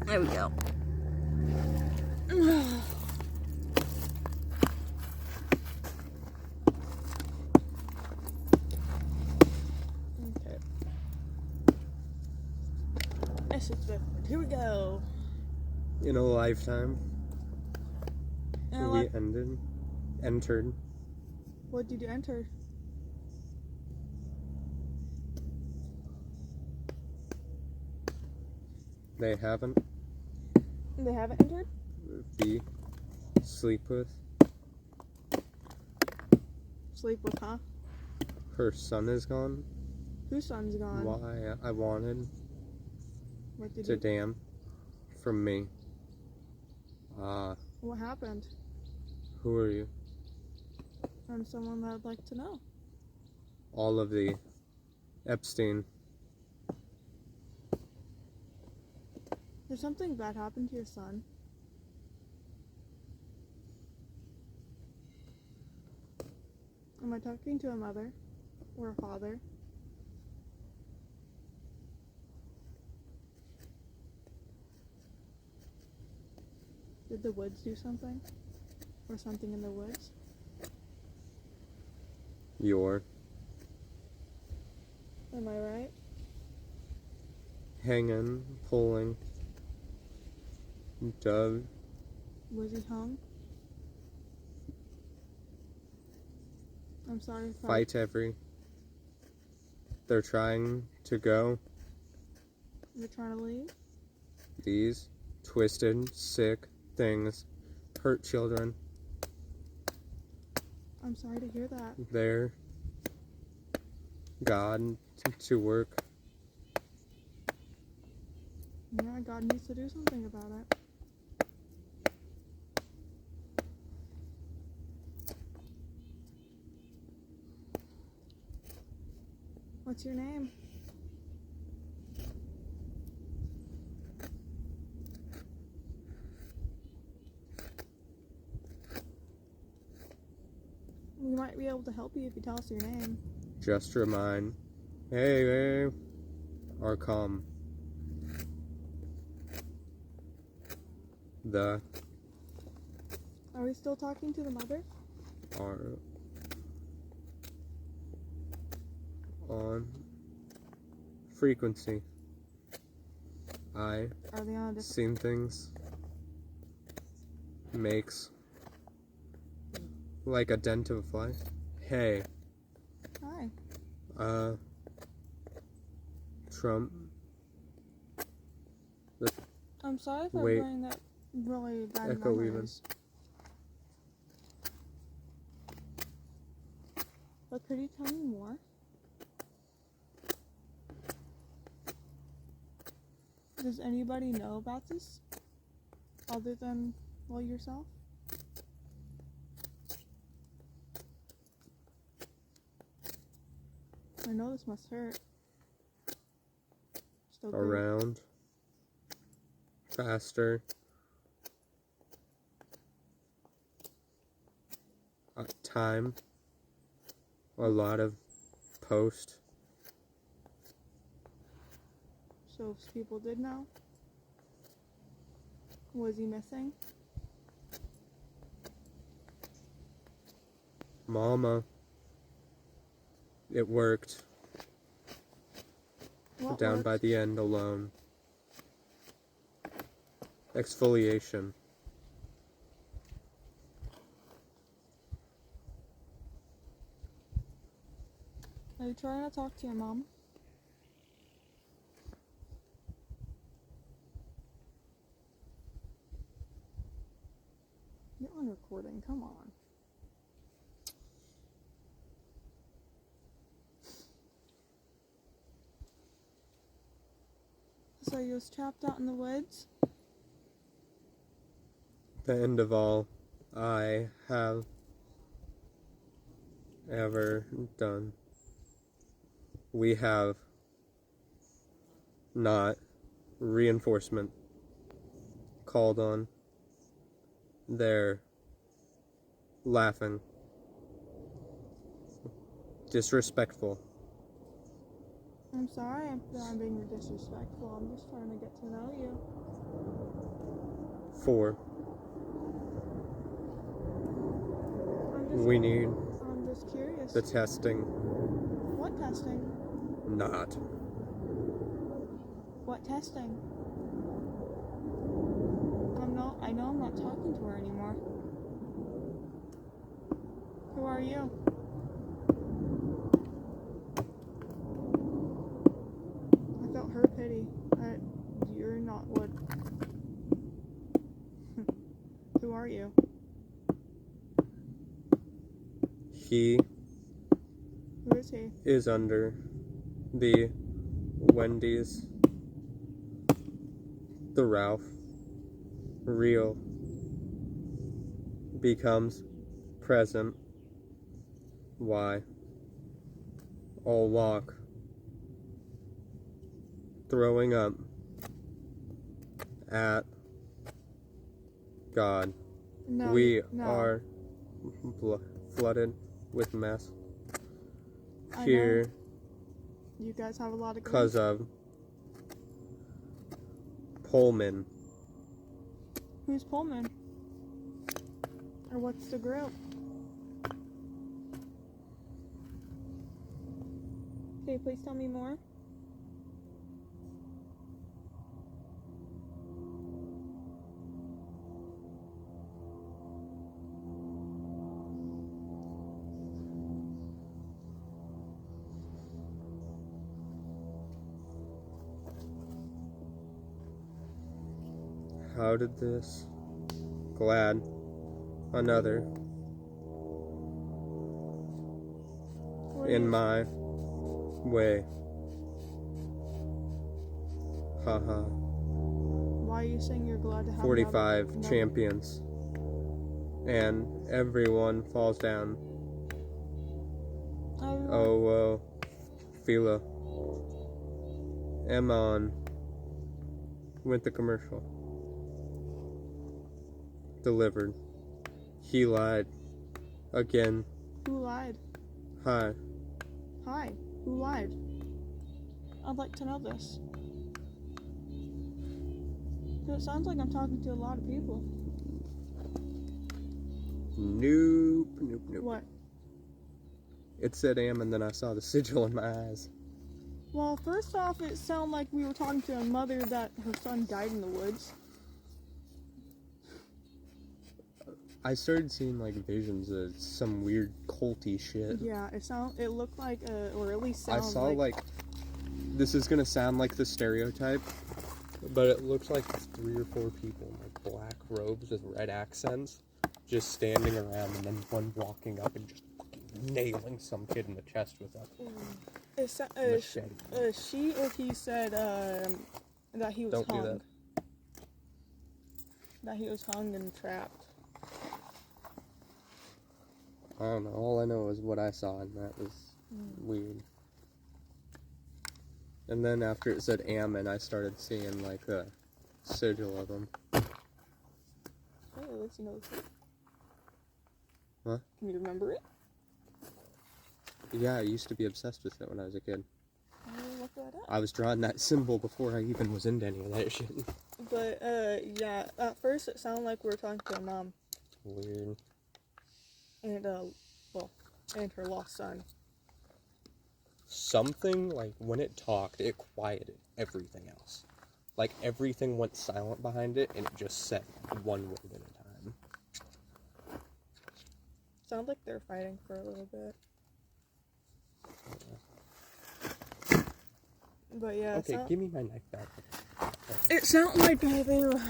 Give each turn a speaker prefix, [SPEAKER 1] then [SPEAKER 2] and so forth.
[SPEAKER 1] There we go. Okay. This is different. Here we go.
[SPEAKER 2] In a lifetime, we entered.
[SPEAKER 1] What did you enter?
[SPEAKER 2] They haven't.
[SPEAKER 1] They haven't entered?
[SPEAKER 2] Be. Sleep with.
[SPEAKER 1] Sleep with, huh?
[SPEAKER 2] Her son is gone.
[SPEAKER 1] Whose son's gone?
[SPEAKER 2] Why I wanted
[SPEAKER 1] What did
[SPEAKER 2] to
[SPEAKER 1] you...
[SPEAKER 2] damn from me.
[SPEAKER 1] What happened?
[SPEAKER 2] Who are you?
[SPEAKER 1] I'm someone that I'd like to know.
[SPEAKER 2] All of the Epstein.
[SPEAKER 1] Did something bad happen to your son? Am I talking to a mother or a father? Did the woods do something? Or something in the woods? Am I right?
[SPEAKER 2] Hanging, pulling, dove.
[SPEAKER 1] Was he hung? I'm sorry if
[SPEAKER 2] Fight every. They're trying to go.
[SPEAKER 1] You're trying to leave?
[SPEAKER 2] These twisted, sick things hurt children.
[SPEAKER 1] I'm sorry to hear that.
[SPEAKER 2] They're God to work.
[SPEAKER 1] Yeah, God needs to do something about it. What's your name? We might be able to help you if you tell us your name.
[SPEAKER 2] Just remind. Hey, are calm. The
[SPEAKER 1] Are we still talking to the mother?
[SPEAKER 2] are on frequency. I
[SPEAKER 1] Are they on a different...
[SPEAKER 2] seen things makes like a dent of a fly. Hey,
[SPEAKER 1] Hi.
[SPEAKER 2] Trump.
[SPEAKER 1] I'm sorry if I'm
[SPEAKER 2] Wait.
[SPEAKER 1] playing that really bad
[SPEAKER 2] Echo
[SPEAKER 1] memories. But could you tell me more? Does anybody know about this? Other than, well, yourself? I know this must hurt. Still good.
[SPEAKER 2] Around. Faster. Time. A lot of post.
[SPEAKER 1] So if people did know? Was he missing?
[SPEAKER 2] Mama. It worked.
[SPEAKER 1] What
[SPEAKER 2] Down
[SPEAKER 1] worked?
[SPEAKER 2] by the end alone. Exfoliation.
[SPEAKER 1] Are you trying to talk to your mom? You're on recording, come on. So you was trapped out in the woods?
[SPEAKER 2] The end of all I have ever done. We have not reinforcement called on. They're laughing. Disrespectful.
[SPEAKER 1] I'm sorry if I'm being disrespectful. I'm just trying to get to know you.
[SPEAKER 2] 4. We need
[SPEAKER 1] I'm just curious.
[SPEAKER 2] the testing.
[SPEAKER 1] What testing?
[SPEAKER 2] Not.
[SPEAKER 1] What testing? I know I'm not talking to her anymore. Who are you? I felt her pity. You're not what. Who are you?
[SPEAKER 2] He
[SPEAKER 1] Who is he?
[SPEAKER 2] is under the Wendy's, the Ralph, real becomes present. Why? All walk. Throwing up at God.
[SPEAKER 1] No.
[SPEAKER 2] We
[SPEAKER 1] no.
[SPEAKER 2] are flooded with mess
[SPEAKER 1] I
[SPEAKER 2] here
[SPEAKER 1] know. You guys have a lot of grief.
[SPEAKER 2] because of Pullman.
[SPEAKER 1] Who's Pullman? Or what's the group? Can you please tell me more?
[SPEAKER 2] How did this? Glad. Another.
[SPEAKER 1] What
[SPEAKER 2] In
[SPEAKER 1] is-
[SPEAKER 2] my way. Haha.
[SPEAKER 1] Why are you saying you're glad to have
[SPEAKER 2] 45
[SPEAKER 1] another-
[SPEAKER 2] champions. And everyone falls down.
[SPEAKER 1] Everyone-
[SPEAKER 2] Oh, whoa. Philo. Am on with the commercial. Delivered. He lied. Again.
[SPEAKER 1] Who lied?
[SPEAKER 2] Hi.
[SPEAKER 1] Hi. Who lied? I'd like to know this. 'Cause it sounds like I'm talking to a lot of people.
[SPEAKER 2] Nope.
[SPEAKER 1] What?
[SPEAKER 2] It said am and then I saw the sigil in my eyes.
[SPEAKER 1] Well, first off, it sounded like we were talking to a mother that her son died in the woods.
[SPEAKER 2] I started seeing like visions of some weird culty shit.
[SPEAKER 1] Yeah, it looked like, or at least
[SPEAKER 2] I
[SPEAKER 1] sounded
[SPEAKER 2] saw like, this is gonna sound like the stereotype, but it looks like 3 or 4 people in like black robes with red accents just standing around and then one walking up and just fucking nailing some kid in the chest with a machete.
[SPEAKER 1] She or he said that he was
[SPEAKER 2] Don't do
[SPEAKER 1] hung.
[SPEAKER 2] that.
[SPEAKER 1] That he was hung and trapped.
[SPEAKER 2] I don't know, all I know is what I saw and that was weird. And then after it said Ammon, I started seeing like a sigil of them.
[SPEAKER 1] Hey, at least you know the
[SPEAKER 2] Huh?
[SPEAKER 1] Can you remember it?
[SPEAKER 2] Yeah, I used to be obsessed with it when I was a kid.
[SPEAKER 1] Look that up.
[SPEAKER 2] I was drawing that symbol before I even was into any of that shit.
[SPEAKER 1] But, yeah, at first it sounded like we were talking to a mom.
[SPEAKER 2] Weird.
[SPEAKER 1] And, and her lost son.
[SPEAKER 2] Something, like, when it talked, it quieted everything else. Like, everything went silent behind it, and it just said one word at a time.
[SPEAKER 1] Sounds like they're fighting for a little bit. But yeah,
[SPEAKER 2] Okay, give me my knife back.
[SPEAKER 1] it sounded like they were